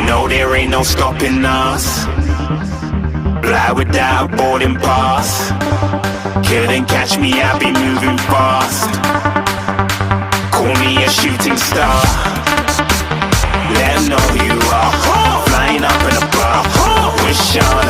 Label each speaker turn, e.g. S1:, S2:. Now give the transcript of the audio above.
S1: No, there ain't no stopping us. Fly without boarding pass. Couldn't catch me, I'll be moving fast. Call me a shooting star. Let 'em know who you are. Flying up in a bar. Wish on